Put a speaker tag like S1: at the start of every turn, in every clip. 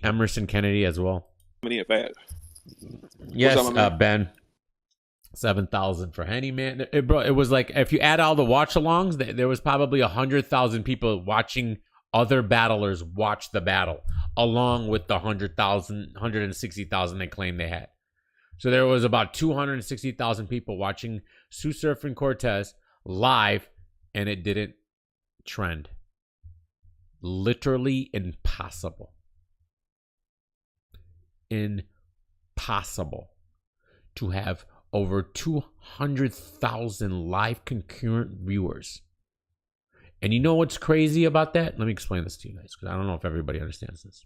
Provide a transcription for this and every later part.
S1: Emerson Kennedy as well.
S2: Many in fact.
S1: Yes, Ben. 7,000 for Henny, man. It was like, if you add all the watch-alongs, there was probably 100,000 people watching other battlers watch the battle, along with the 100,000, 160,000 they claimed they had. So there was about 260,000 people watching Sue Surf and Cortez live, and it didn't trend. Literally impossible. Impossible to have over 200,000 live concurrent viewers. And you know what's crazy about that? Let me explain this to you guys, because I don't know if everybody understands this.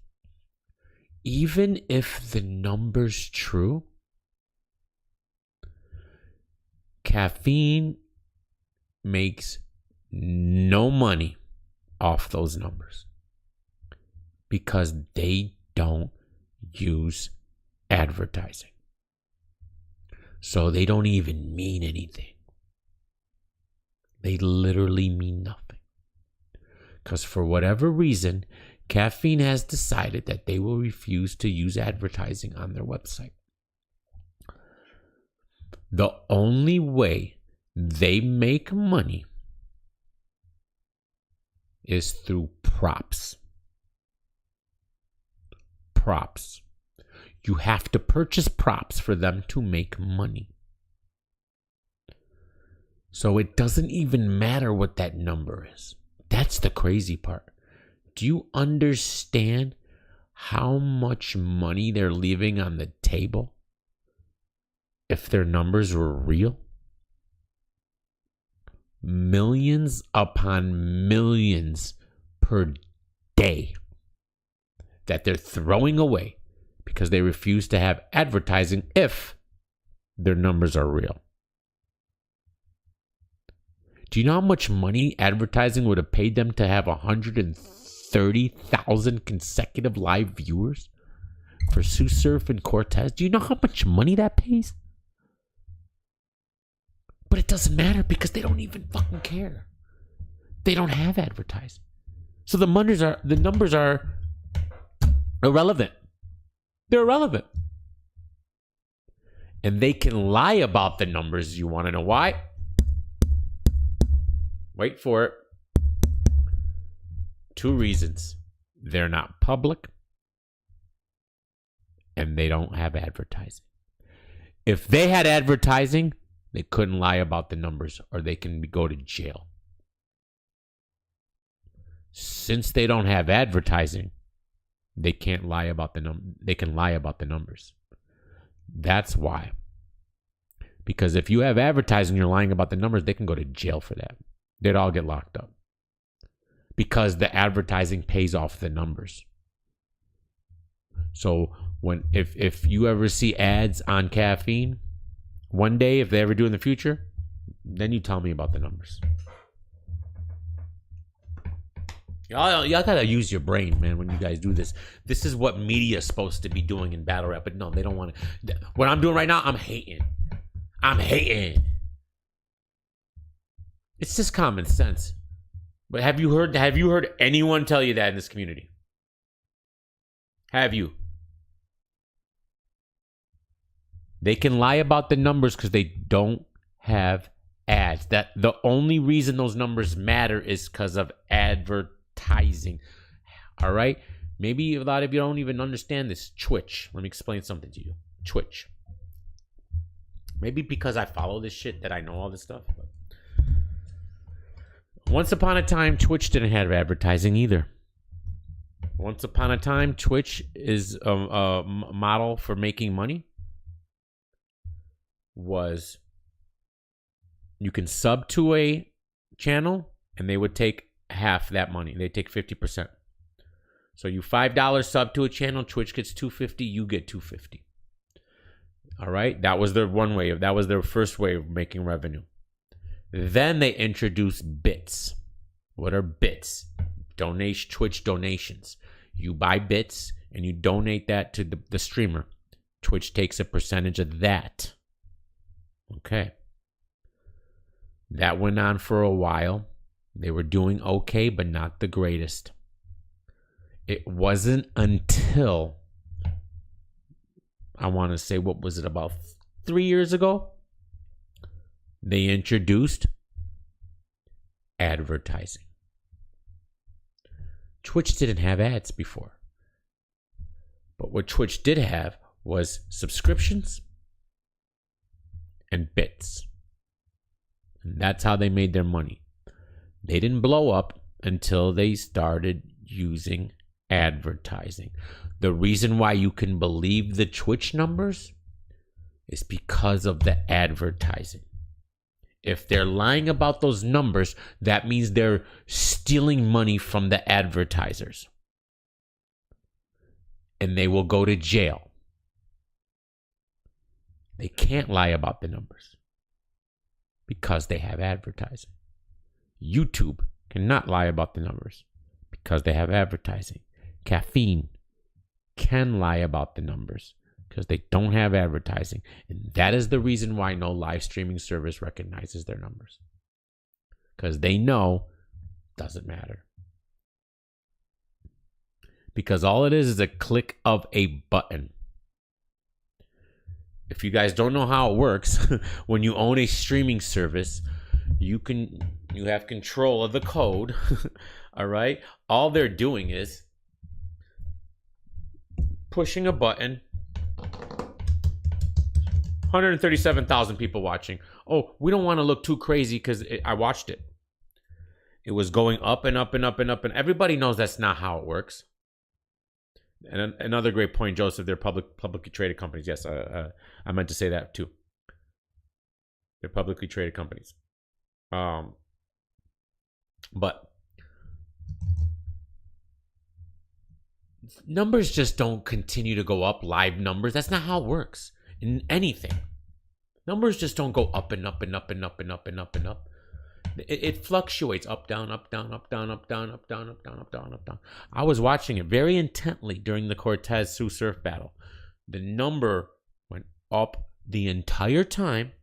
S1: Even if the number's true, Caffeine makes no money off those numbers because they don't use advertising. So they don't even mean anything. They literally mean nothing. Because for whatever reason, Caffeine has decided that they will refuse to use advertising on their website. The only way they make money is through props. Props. You have to purchase props for them to make money. So it doesn't even matter what that number is. That's the crazy part. Do you understand how much money they're leaving on the table if their numbers were real? Millions upon millions per day that they're throwing away because they refuse to have advertising if their numbers are real. Do you know how much money advertising would have paid them to have 130,000 consecutive live viewers for Sue Surf and Cortez? Do you know how much money that pays? But it doesn't matter because they don't even fucking care. They don't have advertising. So the numbers are irrelevant. They're irrelevant. And they can lie about the numbers. You want to know why? Wait for it. 2 reasons. They're not public and they don't have advertising. If they had advertising, they couldn't lie about the numbers or they can go to jail. Since they don't have advertising, they can't lie about the they can lie about the numbers. That's why. Because if you have advertising, you're lying about the numbers, they can go to jail for that. They'd all get locked up. Because the advertising pays off the numbers. So if you ever see ads on Caffeine, one day, if they ever do in the future, then you tell me about the numbers. Y'all gotta use your brain, man, when you guys do this. This is what media is supposed to be doing in battle rap, but no, they don't want to. What I'm doing right now, I'm hating. It's just common sense. But have you heard anyone tell you that in this community? Have you? They can lie about the numbers because they don't have ads. That the only reason those numbers matter is because of advertising. All right? Maybe a lot of you don't even understand this. Twitch. Let me explain something to you. Twitch. Maybe because I follow this shit that I know all this stuff. But once upon a time, Twitch didn't have advertising either. Once upon a time, Twitch is a model for making money. Was you can sub to a channel and they would take half that money. They take 50%. So you $5 sub to a channel, Twitch gets $2.50, you get $2.50. All right, that was their that was their first way of making revenue. Then they introduced bits. What are bits? Twitch donations. You buy bits and you donate that to the streamer. Twitch takes a percentage of that. Okay. That went on for a while. They were doing okay, but not the greatest. It wasn't until, I want to say, what was it, about 3 years ago, they introduced advertising. Twitch didn't have ads before. But what Twitch did have was subscriptions and bits. And that's how they made their money. They didn't blow up until they started using advertising. The reason why you can believe the Twitch numbers is because of the advertising. If they're lying about those numbers, that means they're stealing money from the advertisers. And they will go to jail. They can't lie about the numbers because they have advertising. YouTube cannot lie about the numbers because they have advertising. Caffeine can lie about the numbers because they don't have advertising. And that is the reason why no live streaming service recognizes their numbers. Because they know it doesn't matter. Because all it is a click of a button. If you guys don't know how it works, when you own a streaming service, you have control of the code. All right? All they're doing is pushing a button. 137,000 people watching. Oh, we don't want to look too crazy because I watched it. It was going up and up and up and up, and everybody knows that's not how it works. And another great point, Joseph, they're publicly traded companies. Yes, I meant to say that too. They're publicly traded companies. But numbers just don't continue to go up, live numbers. That's not how it works in anything. Numbers just don't go up and up and up and up and up and up and up. It fluctuates up, down, up, down, up, down, up, down, up, down, up, down, up, down, up, down. I was watching it very intently during the Cortez Sioux Surf battle. The number went up the entire time.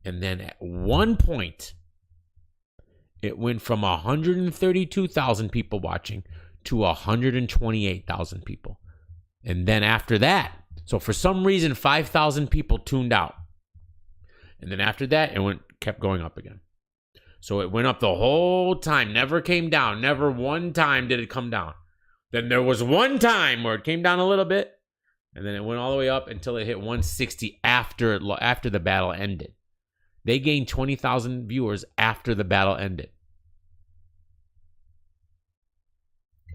S1: And then at one point, it went from 132,000 people watching to 128,000 people. And then after that, so for some reason, 5,000 people tuned out. And then after that, it kept going up again. So it went up the whole time, never came down. Never one time did it come down. Then there was one time where it came down a little bit, and then it went all the way up until it hit 160 after the battle ended. They gained 20,000 viewers after the battle ended.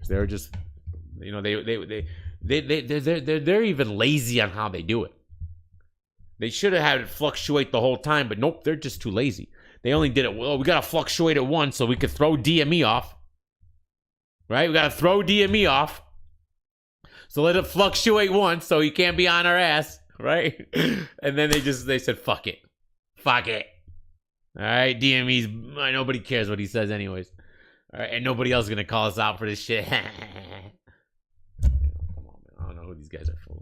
S1: They're just, they're even lazy on how they do it. They should have had it fluctuate the whole time, but nope, they're just too lazy. They only did it, well, we got to fluctuate it once so we could throw DME off. Right? We got to throw DME off. So let it fluctuate once so he can't be on our ass. Right? And then they said, fuck it. Fuck it. All right? DME's, nobody cares what he says anyways. All right? And nobody else is going to call us out for this shit. Come on, man. I don't know who these guys are fooling.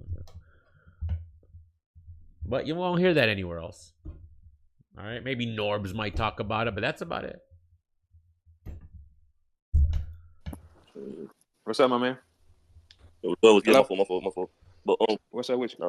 S1: But you won't hear that anywhere else. All right? Maybe Norbs might talk about it, but that's about it.
S2: What's up, my man?
S3: My fault. But
S2: what's up with you?